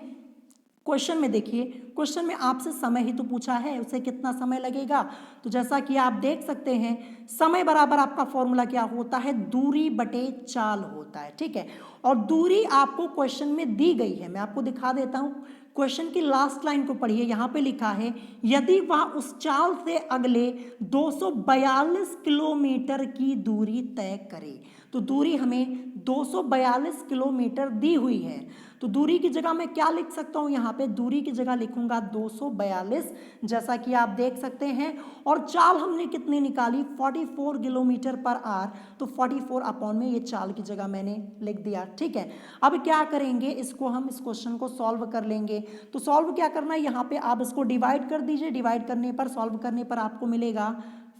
क्वेश्चन में देखिए, क्वेश्चन में आपसे समय ही तो पूछा है, उसे कितना समय लगेगा। तो जैसा कि आप देख सकते हैं समय बराबर आपका फॉर्मूला क्या होता है, दूरी बटे चाल होता है, ठीक है। और दूरी आपको क्वेश्चन में दी गई है, मैं आपको दिखा देता हूँ। क्वेश्चन की लास्ट लाइन को पढ़िए, यहाँ पे लिखा है यदि वह उस चाल से अगले 242 किलोमीटर की दूरी तय करे। तो दूरी हमें 242 किलोमीटर दी हुई है, तो दूरी की जगह मैं क्या लिख सकता हूँ, यहाँ पे दूरी की जगह लिखूंगा 242, जैसा कि आप देख सकते हैं। और चाल हमने कितनी निकाली, 44 km/h, तो 44 अपॉन में ये चाल की जगह मैंने लिख दिया, ठीक है। अब क्या करेंगे, इसको हम इस क्वेश्चन को सॉल्व कर लेंगे। तो सॉल्व क्या करना है, यहाँ पे आप इसको डिवाइड कर दीजिए, डिवाइड करने पर, सॉल्व करने पर आपको मिलेगा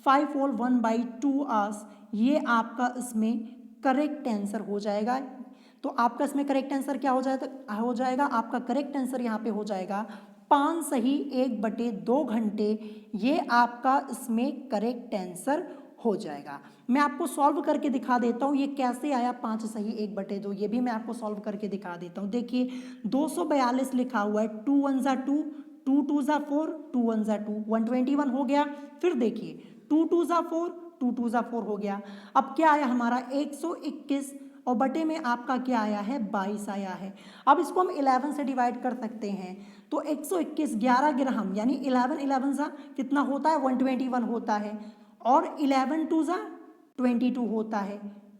5 whole 1/2 hours, ये आपका इसमें करेक्ट आंसर हो जाएगा। तो आपका इसमें करेक्ट आंसर क्या हो जाएगा, आपका करेक्ट आंसर यहाँ पे हो जाएगा 5 सही 1/2 घंटे, ये आपका इसमें करेक्ट आंसर हो जाएगा। मैं आपको सॉल्व करके दिखा देता हूँ ये कैसे आया 5 सही 1/2, ये भी मैं आपको सॉल्व करके दिखा देता हूँ। देखिए 242 लिखा हुआ है, 2 × 1 = 2, 2 × 2 = 4, 2 × 1 = 2, 121 हो गया। फिर देखिए 2 × 2 = 4, 2 × 2 = 4 हो गया। अब क्या आया हमारा 121, और बटे में आपका क्या आया है 22 आया है। अब इसको हम 11 से डिवाइड कर सकते हैं, तो 121 11 ग्राम, यानी 11 11 सा कितना होता है 121 होता है, और 11 2 सा 22 होता है।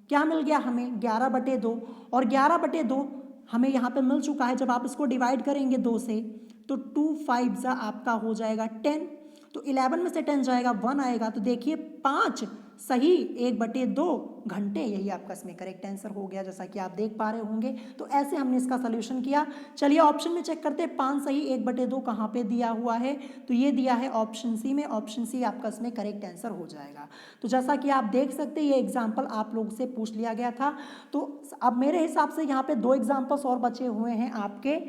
क्या मिल गया हमें 11/2, और 11/2 हमें यहाँ पे मिल चुका है। जब आप इसको डिवाइड करेंगे 2 से, तो 2 5 सा आपका हो जाएगा 10, तो 11 में से 10 जाएगा 1 आएगा। तो देखिए 5 सही 1/2 घंटे, यही आपका इसमें करेक्ट आंसर हो गया, जैसा कि आप देख पा रहे होंगे। तो ऐसे हमने इसका सोल्यूशन किया। चलिए ऑप्शन में चेक करते हैं 5 सही 1/2 कहाँ पे दिया हुआ है, तो ये दिया है ऑप्शन सी में, ऑप्शन सी आपका इसमें करेक्ट आंसर हो जाएगा। तो जैसा कि आप देख सकते हैं ये एग्जाम्पल आप लोग से पूछ लिया गया था। तो अब मेरे हिसाब से यहाँ पे 2 एग्जाम्पल्स और बचे हुए हैं आपके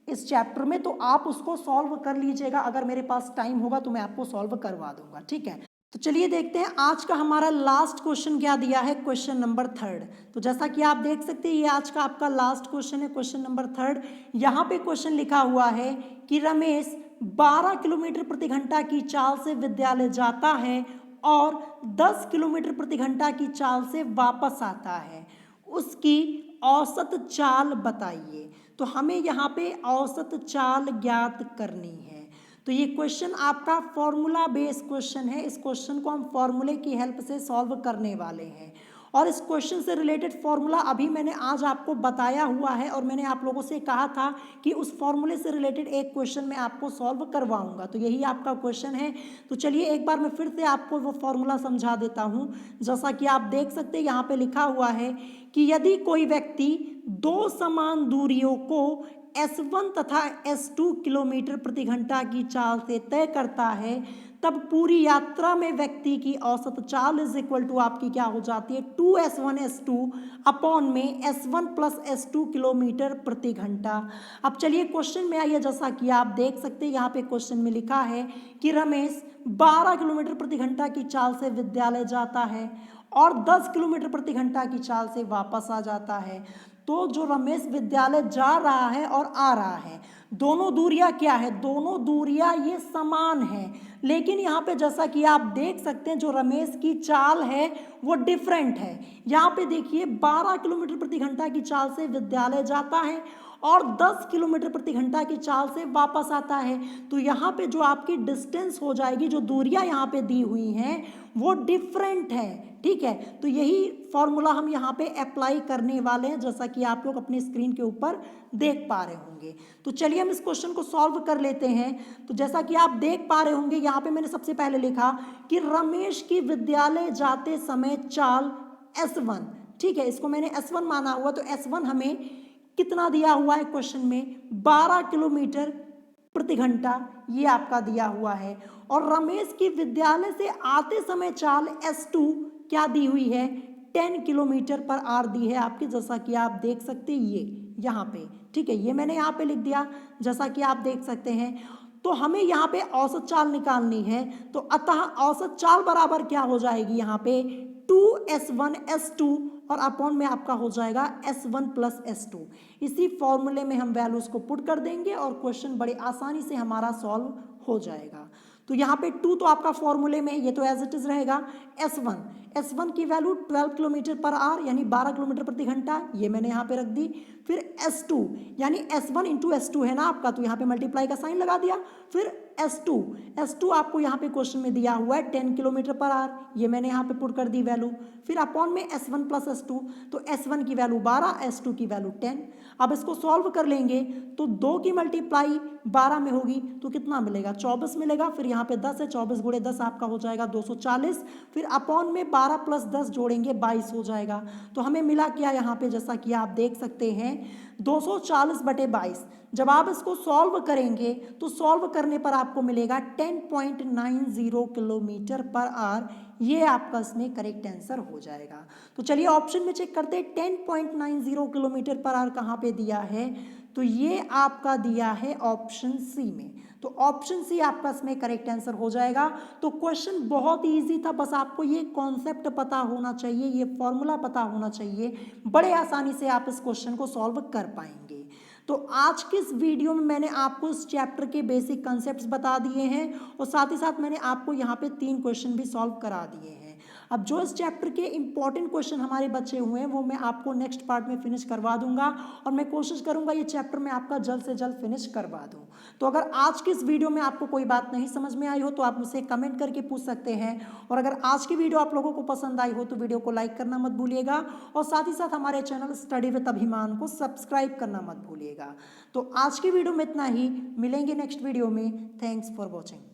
इस चैप्टर में, तो आप उसको सॉल्व कर लीजिएगा। अगर मेरे पास टाइम होगा तो मैं आपको सॉल्व करवा दूंगा, ठीक है। तो चलिए देखते हैं आज का हमारा लास्ट क्वेश्चन क्या दिया है, क्वेश्चन नंबर 3। तो जैसा कि आप देख सकते हैं ये आज का आपका लास्ट क्वेश्चन है, क्वेश्चन नंबर 3। यहाँ पे क्वेश्चन लिखा हुआ है कि रमेश 12 किलोमीटर प्रति घंटा की चाल से विद्यालय जाता है और 10 किलोमीटर प्रति घंटा की चाल से वापस आता है, उसकी औसत चाल बताइए। तो हमें यहाँ पे औसत चाल ज्ञात करनी है। तो ये क्वेश्चन आपका फॉर्मूला बेस्ड क्वेश्चन है, इस क्वेश्चन को हम फॉर्मूले की हेल्प से सॉल्व करने वाले हैं। और इस क्वेश्चन से रिलेटेड फॉर्मूला अभी मैंने आज आपको बताया हुआ है, और मैंने आप लोगों से कहा था कि उस फॉर्मूले से रिलेटेड एक क्वेश्चन मैं आपको सॉल्व करवाऊंगा। तो यही आपका क्वेश्चन है। तो चलिए एक बार मैं फिर से आपको वो फॉर्मूला समझा देता हूँ। जैसा कि आप देख सकते हैं यहाँ पे लिखा हुआ है कि यदि कोई व्यक्ति 2 समान दूरियों को S1 तथा S2 किलोमीटर प्रति घंटा की चाल से तय करता है, तब पूरी यात्रा में व्यक्ति की औसत चाल इज इक्वल टू आपकी क्या हो जाती है 2S1 S2 अपॉन में S1 + S2 किलोमीटर प्रति घंटा। अब चलिए क्वेश्चन में आइए। जैसा कि आप देख सकते हैं यहाँ पे क्वेश्चन में लिखा है कि रमेश 12 किलोमीटर प्रति घंटा की चाल से विद्यालय जाता है और 10 किलोमीटर प्रति घंटा की चाल से वापस आ जाता है। तो जो रमेश विद्यालय जा रहा है और आ रहा है, दोनों दूरियां क्या है, दोनों दूरियां ये समान हैं, लेकिन यहाँ पे जैसा कि आप देख सकते हैं जो रमेश की चाल है वो डिफरेंट है। यहाँ पे देखिए 12 किलोमीटर प्रति घंटा की चाल से विद्यालय जाता है और 10 किलोमीटर प्रति घंटा की चाल से वापस आता है। तो यहाँ पे जो आपकी डिस्टेंस हो जाएगी, जो दूरियां यहाँ पे दी हुई हैं वो डिफरेंट है, ठीक है। तो यही फॉर्मूला हम यहाँ पे अप्लाई करने वाले हैं, जैसा कि आप लोग अपनी स्क्रीन के ऊपर देख पा रहे होंगे। तो चलिए हम इस क्वेश्चन को सॉल्व कर लेते हैं। तो जैसा कि आप देख पा रहे होंगे यहाँ पे मैंने सबसे पहले लिखा कि रमेश की विद्यालय जाते समय चाल S1, ठीक है, इसको मैंने S1 माना हुआ। तो S1 हमें कितना दिया हुआ है क्वेश्चन में, 12 किलोमीटर प्रति घंटा ये आपका दिया हुआ है। और रमेश की विद्यालय से आते समय चाल S2 क्या दी हुई है, 10 किलोमीटर पर आवर दी है आपकी, जैसा कि आप देख सकते हैं ये यहाँ पे, ठीक है, ये मैंने यहाँ पे लिख दिया जैसा कि आप देख सकते हैं। तो हमें यहाँ पे औसत चाल निकालनी है, तो अतः औसत चाल बराबर क्या हो जाएगी यहाँ पे 2S1 S2 और अपॉन में आपका हो जाएगा S1 प्लस S2। इसी फॉर्मूले में हम वैल्यूज को पुट कर देंगे और क्वेश्चन बड़े आसानी से हमारा सॉल्व हो जाएगा। तो यहाँ पे 2 तो आपका फॉर्मूले में ये तो एज इट इज रहेगा। S1 की वैल्यू 12 किलोमीटर पर आवर यानी 12 किलोमीटर प्रति घंटा, ये मैंने यहाँ पे रख दी। फिर S2 यानी S1 इंटू S2 है ना आपका, तो यहाँ पे मल्टीप्लाई का साइन लगा दिया। फिर S2 आपको यहाँ पे क्वेश्चन में दिया हुआ है 10 किलोमीटर पर आवर, ये मैंने यहाँ पे पुट कर दी वैल्यू। फिर अपॉन में S1 प्लस S2, तो S1 की वैल्यू 12, S2 की वैल्यू 10। अब इसको सॉल्व कर लेंगे तो 2 की मल्टीप्लाई 12 में होगी तो कितना मिलेगा, 24 मिलेगा। फिर यहाँ पे 10 है, 24 गुणे 10 आपका हो जाएगा 240। फिर अपॉन में 12 प्लस 10 जोड़ेंगे 22 हो जाएगा। तो हमें मिला क्या यहाँ पे, जैसा कि आप देख सकते हैं 240/22। जब आप इसको सॉल्व करेंगे तो सॉल्व करने पर आपको मिलेगा 10.90 किलोमीटर पर आवर, ये आपका इसमें करेक्ट आंसर हो जाएगा। तो चलिए ऑप्शन में चेक करते हैं 10.90 किलोमीटर पर आवर कहाँ पे दिया है, तो ये आपका दिया है ऑप्शन सी में। तो ऑप्शन सी आपका इसमें करेक्ट आंसर हो जाएगा। तो क्वेश्चन बहुत इजी था, बस आपको ये कॉन्सेप्ट पता होना चाहिए, ये फॉर्मूला पता होना चाहिए, बड़े आसानी से आप इस क्वेश्चन को सॉल्व कर पाएंगे। तो आज के इस वीडियो में मैंने आपको इस चैप्टर के बेसिक कॉन्सेप्ट्स बता दिए हैं और साथ ही साथ मैंने आपको यहाँ पे 3 क्वेश्चन भी सॉल्व करा दिए हैं। अब जो इस चैप्टर के इंपॉर्टेंट क्वेश्चन हमारे बचे हुए हैं वो मैं आपको नेक्स्ट पार्ट में फिनिश करवा दूंगा और मैं कोशिश करूंगा ये चैप्टर मैं आपका जल्द से जल्द फिनिश करवा दूं। तो अगर आज की इस वीडियो में आपको कोई बात नहीं समझ में आई हो तो आप मुझसे कमेंट करके पूछ सकते हैं, और अगर आज की वीडियो आप लोगों को पसंद आई हो तो वीडियो को लाइक करना मत भूलिएगा और साथ ही साथ हमारे चैनल स्टडी विद अभिमान को सब्सक्राइब करना मत भूलिएगा। तो आज की वीडियो में इतना ही, मिलेंगे नेक्स्ट वीडियो में। Thanks for watching.